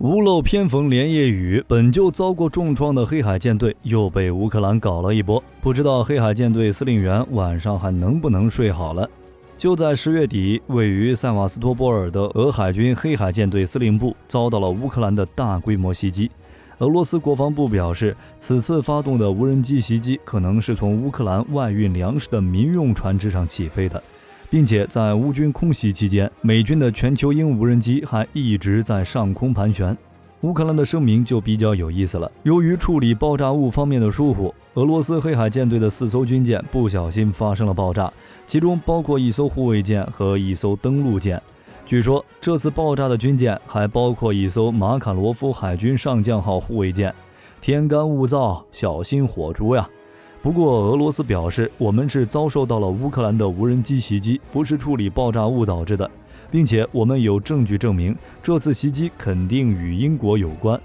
屋漏偏逢连夜雨，本就遭过重创的黑海舰队又被乌克兰搞了一波，不知道黑海舰队司令员晚上还能不能睡好了。就在10月底，位于塞瓦斯托波尔的俄海军黑海舰队司令部遭到了乌克兰的大规模袭击。俄罗斯国防部表示，此次发动的无人机袭击可能是从乌克兰外运粮食的民用船只上起飞的，并且在乌军空袭期间，美军的全球鹰无人机还一直在上空盘旋。乌克兰的声明就比较有意思了，由于处理爆炸物方面的疏忽，俄罗斯黑海舰队的4艘军舰不小心发生了爆炸，其中包括1艘护卫舰和1艘登陆舰。据说这次爆炸的军舰还包括1艘马卡罗夫海军上将号护卫舰。天干物燥，小心火烛呀！不过俄罗斯表示，我们是遭受到了乌克兰的无人机袭击，不是处理爆炸物导致的，并且我们有证据证明这次袭击肯定与英国有关。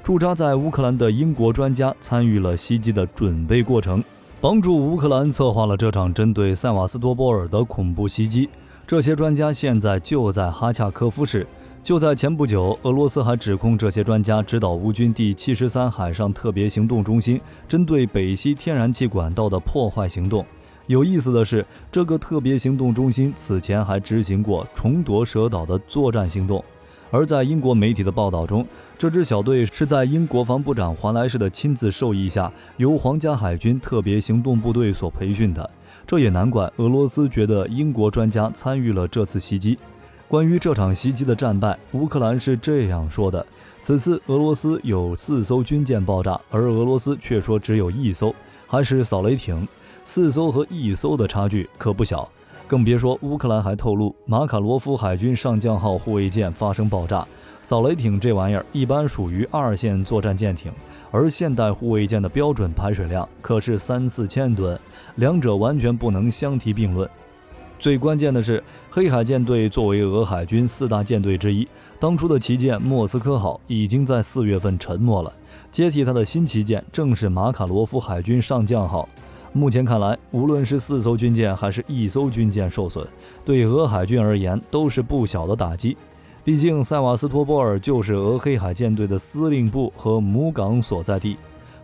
驻扎在乌克兰的英国专家参与了袭击的准备过程，帮助乌克兰策划了这场针对塞瓦斯托波尔的恐怖袭击。这些专家现在就在哈恰科夫市。就在前不久，俄罗斯还指控这些专家指导乌军第73海上特别行动中心针对北溪天然气管道的破坏行动。有意思的是，这个特别行动中心此前还执行过重夺蛇岛的作战行动。而在英国媒体的报道中，这支小队是在英国防部长华莱士的亲自授意下，由皇家海军特别行动部队所培训的。这也难怪俄罗斯觉得英国专家参与了这次袭击。关于这场袭击的战败，乌克兰是这样说的：此次俄罗斯有4艘军舰爆炸，而俄罗斯却说只有1艘，还是扫雷艇。4艘和1艘的差距可不小。更别说乌克兰还透露，马卡罗夫海军上将号护卫舰发生爆炸。扫雷艇这玩意儿一般属于2线作战舰艇，而现代护卫舰的标准排水量可是3-4千吨，两者完全不能相提并论。最关键的是，黑海舰队作为俄海军4大舰队之一，当初的旗舰莫斯科号已经在4月份沉没了，接替它的新旗舰正是马卡罗夫海军上将号。目前看来，无论是4艘军舰还是1艘军舰受损，对俄海军而言都是不小的打击。毕竟塞瓦斯托波尔就是俄黑海舰队的司令部和母港所在地，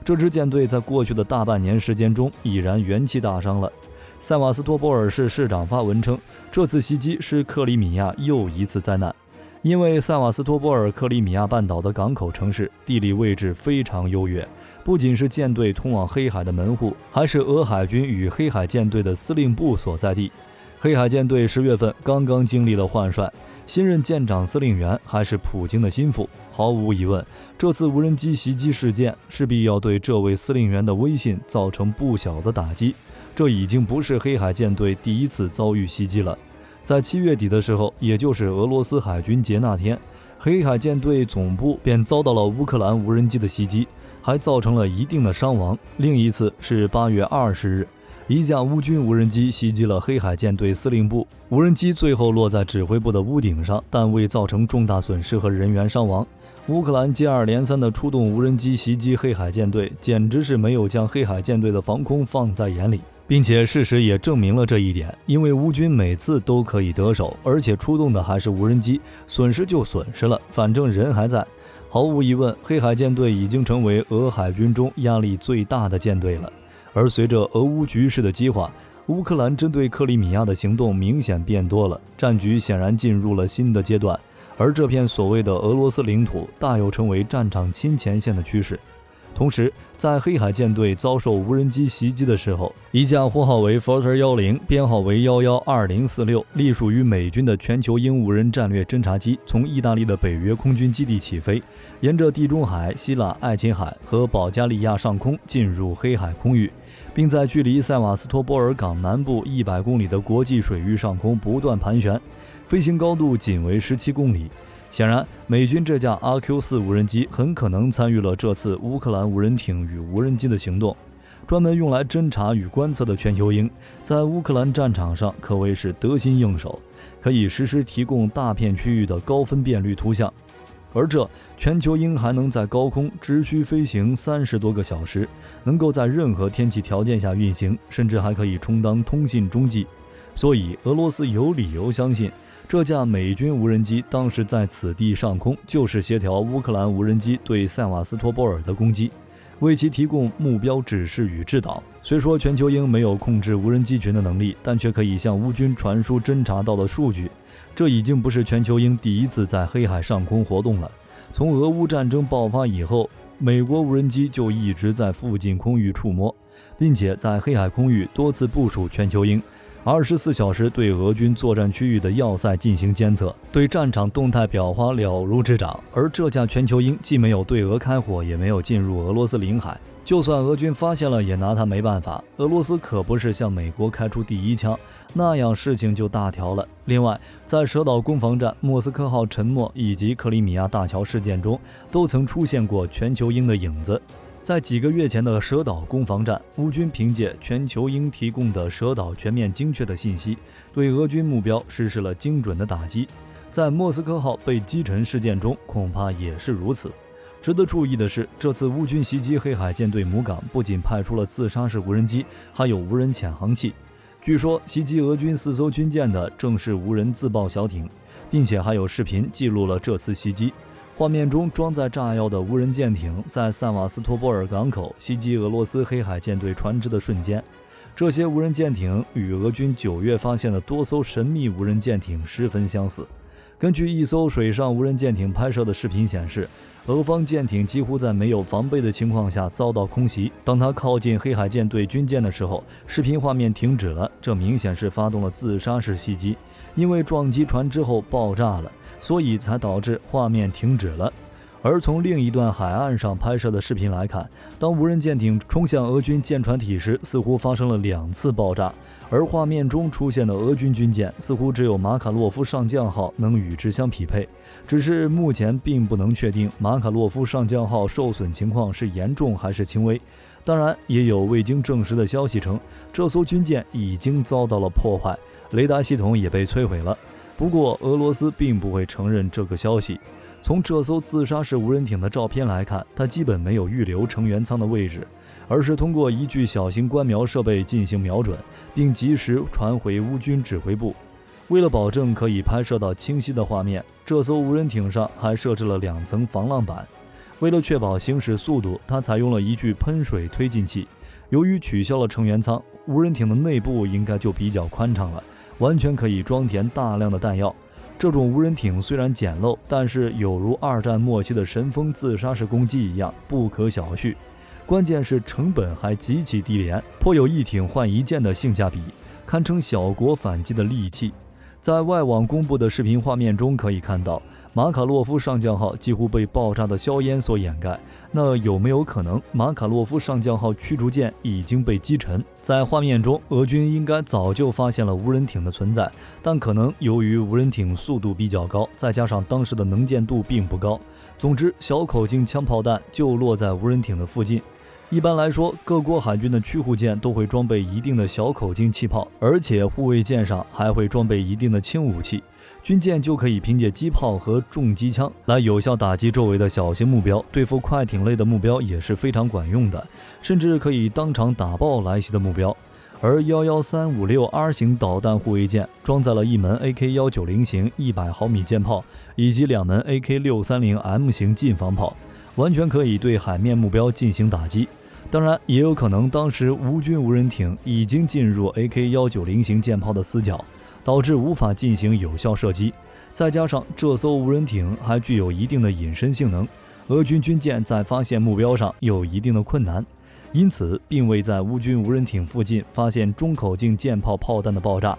这支舰队在过去的大半年时间中已然元气大伤了。塞瓦斯托波尔市市长发文称，这次袭击是克里米亚又一次灾难。因为塞瓦斯托波尔克里米亚半岛的港口城市地理位置非常优越，不仅是舰队通往黑海的门户，还是俄海军与黑海舰队的司令部所在地。黑海舰队10月份刚刚经历了换帅，新任舰长司令员还是普京的心腹。毫无疑问，这次无人机袭击事件势必要对这位司令员的威信造成不小的打击。这已经不是黑海舰队第一次遭遇袭击了。在7月底的时候，也就是俄罗斯海军节那天，黑海舰队总部便遭到了乌克兰无人机的袭击，还造成了一定的伤亡。另一次是8月20日，一架乌军无人机袭击了黑海舰队司令部，无人机最后落在指挥部的屋顶上，但未造成重大损失和人员伤亡。乌克兰接二连三地出动无人机袭击黑海舰队，简直是没有将黑海舰队的防空放在眼里。并且事实也证明了这一点，因为乌军每次都可以得手，而且出动的还是无人机，损失就损失了，反正人还在。毫无疑问，黑海舰队已经成为俄海军中压力最大的舰队了。而随着俄乌局势的激化，乌克兰针对克里米亚的行动明显变多了，战局显然进入了新的阶段，而这片所谓的俄罗斯领土大有成为战场新前线的趋势。同时，在黑海舰队遭受无人机袭击的时候，一架货号为 Forter-10， 编号为112046，隶属于美军的全球鹰无人战略侦察机，从意大利的北约空军基地起飞，沿着地中海、希腊、爱琴海和保加利亚上空进入黑海空域，并在距离塞瓦斯托波尔港南部100公里的国际水域上空不断盘旋，飞行高度仅为17公里。显然，美军这架 RQ-4 无人机很可能参与了这次乌克兰无人艇与无人机的行动。专门用来侦察与观测的全球鹰，在乌克兰战场上可谓是得心应手，可以实时提供大片区域的高分辨率图像。而这全球鹰还能在高空只需飞行30多个小时，能够在任何天气条件下运行，甚至还可以充当通信中继。所以，俄罗斯有理由相信，这架美军无人机当时在此地上空，就是协调乌克兰无人机对塞瓦斯托波尔的攻击，为其提供目标指示与指导。虽说全球鹰没有控制无人机群的能力，但却可以向乌军传输侦察到的数据。这已经不是全球鹰第一次在黑海上空活动了。从俄乌战争爆发以后，美国无人机就一直在附近空域触摸，并且在黑海空域多次部署全球鹰，24小时对俄军作战区域的要塞进行监测，对战场动态表花了如指掌。而这架全球鹰既没有对俄开火，也没有进入俄罗斯领海，就算俄军发现了，也拿他没办法。俄罗斯可不是向美国开出第一枪，那样事情就大条了。另外，在蛇岛攻防战、莫斯科号沉没以及克里米亚大桥事件中，都曾出现过全球鹰的影子。在几个月前的蛇岛攻防战，乌军凭借全球鹰提供的蛇岛全面精确的信息，对俄军目标实施了精准的打击。在莫斯科号被击沉事件中，恐怕也是如此。值得注意的是，这次乌军袭击黑海舰队母港，不仅派出了自杀式无人机，还有无人潜航器。据说袭击俄军4艘军舰的正是无人自爆小艇，并且还有视频记录了这次袭击。画面中装载炸药的无人舰艇在塞瓦斯托波尔港口袭击俄罗斯黑海舰队船只的瞬间，这些无人舰艇与俄军9月发现的多艘神秘无人舰艇十分相似。根据一艘水上无人舰艇拍摄的视频显示，俄方舰艇几乎在没有防备的情况下遭到空袭。当它靠近黑海舰队军舰的时候，视频画面停止了，这明显是发动了自杀式袭击，因为撞击船之后爆炸了，所以才导致画面停止了。而从另一段海岸上拍摄的视频来看，当无人舰艇冲向俄军舰船体时，似乎发生了2次爆炸，而画面中出现的俄军军舰似乎只有马卡洛夫上将号能与之相匹配，只是目前并不能确定马卡洛夫上将号受损情况是严重还是轻微。当然，也有未经证实的消息称，这艘军舰已经遭到了破坏，雷达系统也被摧毁了。不过，俄罗斯并不会承认这个消息。从这艘自杀式无人艇的照片来看，它基本没有预留成员舱的位置，而是通过一具小型观瞄设备进行瞄准，并及时传回乌军指挥部。为了保证可以拍摄到清晰的画面，这艘无人艇上还设置了2层防浪板。为了确保行驶速度，它采用了一具喷水推进器。由于取消了成员舱，无人艇的内部应该就比较宽敞了，完全可以装填大量的弹药。这种无人艇虽然简陋，但是有如2战末期的神风自杀式攻击一样不可小觑。关键是成本还极其低廉，颇有一艇换一舰的性价比，堪称小国反击的利器。在外网公布的视频画面中可以看到，马卡洛夫上将号几乎被爆炸的硝烟所掩盖。那有没有可能马卡洛夫上将号驱逐舰已经被击沉？在画面中，俄军应该早就发现了无人艇的存在，但可能由于无人艇速度比较高，再加上当时的能见度并不高，总之小口径枪炮弹就落在无人艇的附近。一般来说，各国海军的驱护舰都会装备一定的小口径气炮，而且护卫舰上还会装备一定的轻武器。军舰就可以凭借机炮和重机枪来有效打击周围的小型目标，对付快艇类的目标也是非常管用的，甚至可以当场打爆来袭的目标。而11356R 型导弹护卫舰装载了一门 AK190 型100毫米舰炮以及2门 AK630M 型近防炮，完全可以对海面目标进行打击。当然，也有可能当时乌军无人艇已经进入 AK190 型舰炮的死角，导致无法进行有效射击。再加上这艘无人艇还具有一定的隐身性能，俄军军舰在发现目标上有一定的困难，因此并未在乌军无人艇附近发现中口径舰炮炮弹的爆炸。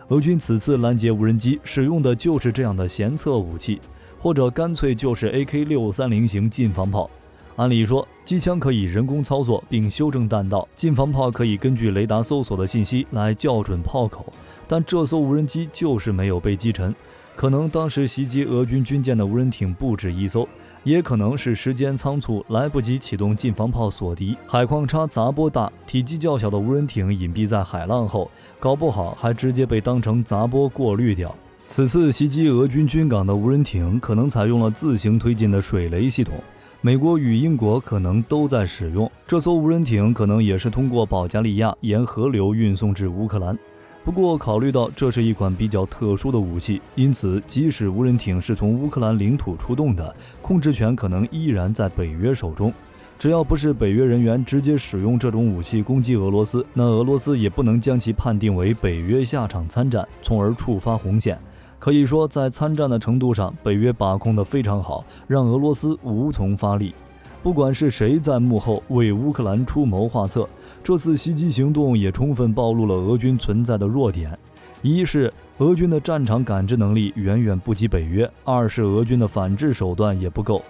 俄军此次拦截无人机使用的就是这样的闲测武器，或者干脆就是 AK630 型近防炮。按理说，机枪可以人工操作并修正弹道，近防炮可以根据雷达搜索的信息来校准炮口，但这艘无人机就是没有被击沉。可能当时袭击俄军军舰的无人艇不止一艘，也可能是时间仓促，来不及启动近防炮锁敌，海况差杂波大，体积较小的无人艇隐蔽在海浪后，搞不好还直接被当成杂波过滤掉。此次袭击俄军军港的无人艇可能采用了自行推进的水雷系统，美国与英国可能都在使用。这艘无人艇可能也是通过保加利亚沿河流运送至乌克兰。不过考虑到这是一款比较特殊的武器，因此即使无人艇是从乌克兰领土出动的，控制权可能依然在北约手中。只要不是北约人员直接使用这种武器攻击俄罗斯，那俄罗斯也不能将其判定为北约下场参战，从而触发红线。可以说，在参战的程度上，北约把控得非常好，让俄罗斯无从发力。不管是谁在幕后为乌克兰出谋划策，这次袭击行动也充分暴露了俄军存在的弱点。一是俄军的战场感知能力远远不及北约，二是俄军的反制手段也不够。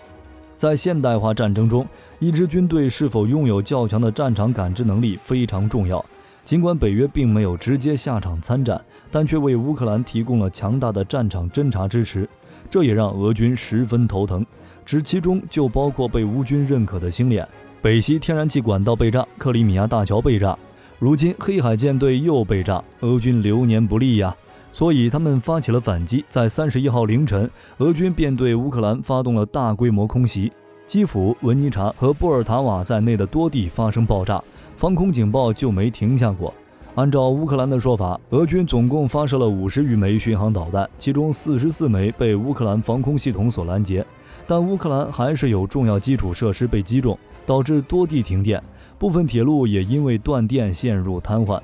在现代化战争中，一支军队是否拥有较强的战场感知能力非常重要。尽管北约并没有直接下场参战，但却为乌克兰提供了强大的战场侦察支持，这也让俄军十分头疼。只其中就包括被乌军认可的星链、北溪天然气管道被炸、克里米亚大桥被炸，如今黑海舰队又被炸，俄军流年不利呀。所以他们发起了反击，在31号凌晨，俄军便对乌克兰发动了大规模空袭，基辅、文尼察和波尔塔瓦在内的多地发生爆炸，防空警报就没停下过。按照乌克兰的说法，俄军总共发射了50余枚巡航导弹，其中44枚被乌克兰防空系统所拦截，但乌克兰还是有重要基础设施被击中，导致多地停电，部分铁路也因为断电陷入瘫痪。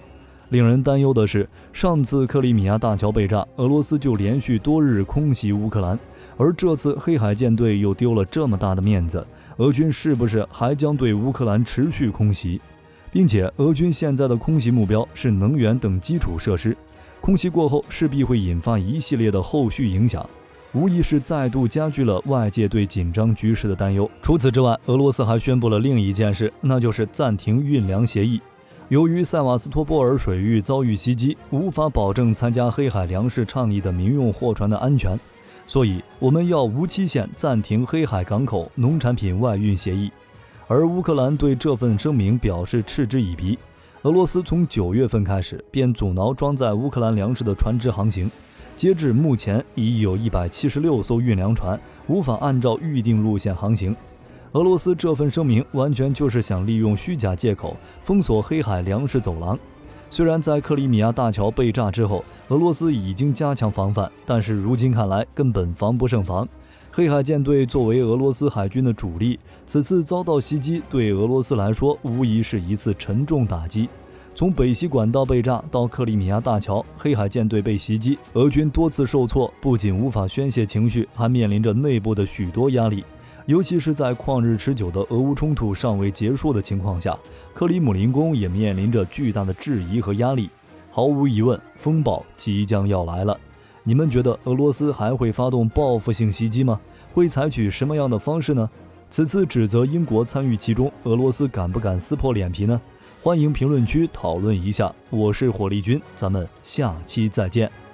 令人担忧的是，上次克里米亚大桥被炸，俄罗斯就连续多日空袭乌克兰，而这次黑海舰队又丢了这么大的面子，俄军是不是还将对乌克兰持续空袭？并且俄军现在的空袭目标是能源等基础设施，空袭过后势必会引发一系列的后续影响，无疑是再度加剧了外界对紧张局势的担忧。除此之外，俄罗斯还宣布了另一件事，那就是暂停运粮协议。由于塞瓦斯托波尔水域遭遇袭击，无法保证参加黑海粮食倡议的民用货船的安全，所以我们要无期限暂停黑海港口农产品外运协议。而乌克兰对这份声明表示嗤之以鼻。俄罗斯从9月份开始便阻挠装载乌克兰粮食的船只航行，截至目前已有176艘运粮船无法按照预定路线航行。俄罗斯这份声明完全就是想利用虚假借口封锁黑海粮食走廊。虽然在克里米亚大桥被炸之后，俄罗斯已经加强防范，但是如今看来根本防不胜防。黑海舰队作为俄罗斯海军的主力，此次遭到袭击，对俄罗斯来说无疑是一次沉重打击。从北溪管道被炸到克里米亚大桥，黑海舰队被袭击，俄军多次受挫，不仅无法宣泄情绪，还面临着内部的许多压力。尤其是在旷日持久的俄乌冲突尚未结束的情况下，克里姆林宫也面临着巨大的质疑和压力。毫无疑问，风暴即将要来了。你们觉得俄罗斯还会发动报复性袭击吗？会采取什么样的方式呢？此次指责英国参与其中，俄罗斯敢不敢撕破脸皮呢？欢迎评论区讨论一下。我是火力军，咱们下期再见。